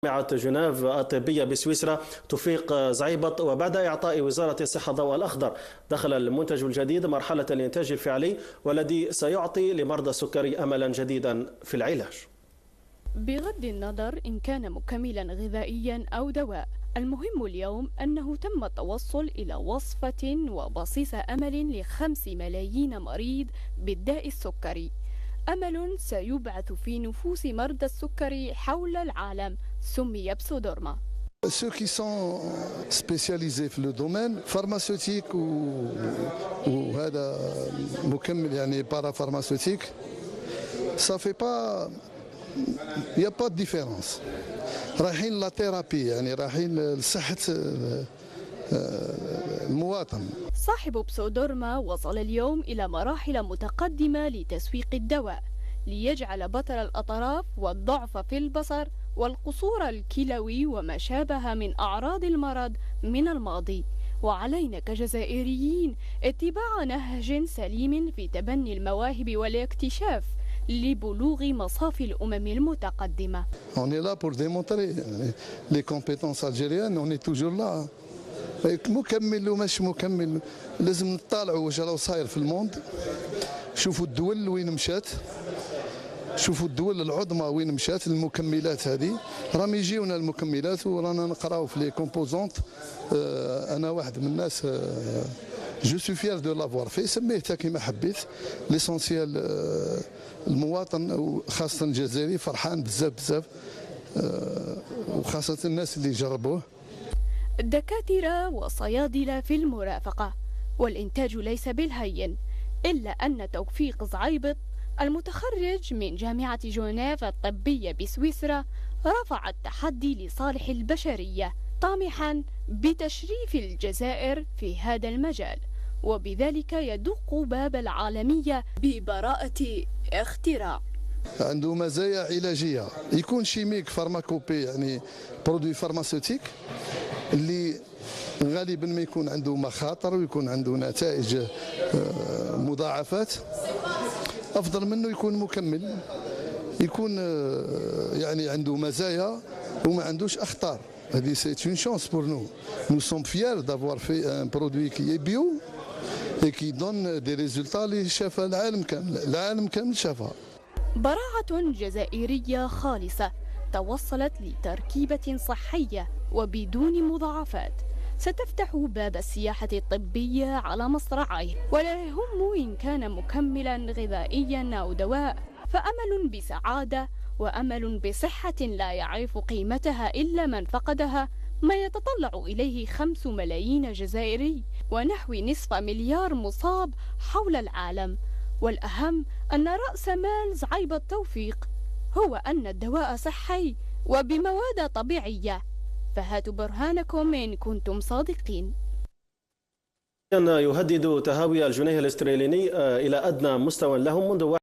جامعة جنيف الطبية بسويسرا توفيق زعيبط. وبعد إعطاء وزارة الصحة الضوء الأخضر دخل المنتج الجديد مرحلة الإنتاج الفعلي، والذي سيعطي لمرضى السكري أملا جديدا في العلاج. بغض النظر إن كان مكملا غذائيا أو دواء، المهم اليوم أنه تم التوصل إلى وصفة وبصيص أمل ل5 ملايين مريض بالداء السكري، أمل سيبعث في نفوس مرضى السكري حول العالم. سمي بسودورما. Ceux qui sont spécialisés في le domaine pharmaceutique ou هذا مكمل يعني parapharmaceutique, ça fait pas, il y a pas de différence. رايحين لا ثيرابي، يعني رايحين لصحة المواطن. صاحب بسودورما وصل اليوم إلى مراحل متقدمة لتسويق الدواء ليجعل بطل الأطراف والضعف في البصر والقصور الكلوي وما شابه من أعراض المرض من الماضي، وعلينا كجزائريين اتباع نهج سليم في تبني المواهب والاكتشاف لبلوغ مصاف الأمم المتقدمة. On est là pour démontrer les compétences algériennes, on est toujours là. مكمل ومش مكمل، لازم نطالعوا واش راه صاير في الموند، شوفوا الدول وين مشات، شوفوا الدول العظمى وين مشات. المكملات هذه راهم يجيونا المكملات ورانا نقراو في لي كومبوزونت. انا واحد من الناس جو سو فيير دو لافوار في، سميتها كيما حبيت. ليسونسيال المواطن وخاصه الجزائري فرحان بزاف بزاف، وخاصه الناس اللي جربوه. دكاترة وصيادلة في المرافقة، والإنتاج ليس بالهين، إلا أن توفيق زعيبط المتخرج من جامعة جنيف الطبية بسويسرا رفع التحدي لصالح البشرية، طامحا بتشريف الجزائر في هذا المجال، وبذلك يدق باب العالمية ببراءة اختراع. عنده مزايا علاجية، يكون شيميك فارماكوبي يعني برودوي فارماسيوتيك اللي غالبا ما يكون عنده مخاطر ويكون عنده نتائج مضاعفات. افضل منه يكون مكمل، يكون يعني عنده مزايا وما عندوش اخطار. هذه سي اون شانس بور نو. نو سوم فيير دافوار في ان برودوي كي بيو اي كي دون دي ريزولتا اللي شافها العالم كامل، العالم كامل شافها. براعة جزائرية خالصة توصلت لتركيبة صحية وبدون مضاعفات ستفتح باب السياحة الطبية على مصراعيه، ولا يهم إن كان مكملا غذائيا أو دواء، فأمل بسعادة وأمل بصحة لا يعرف قيمتها إلا من فقدها، ما يتطلع إليه 5 ملايين جزائري ونحو نصف مليار مصاب حول العالم. والأهم أن رأس مال زعيبط توفيق هو أن الدواء صحي وبمواد طبيعية، فهاتوا برهانكم إن كنتم صادقين. يهدد تهاوي الجنيه الاسترليني إلى أدنى مستوى له منذ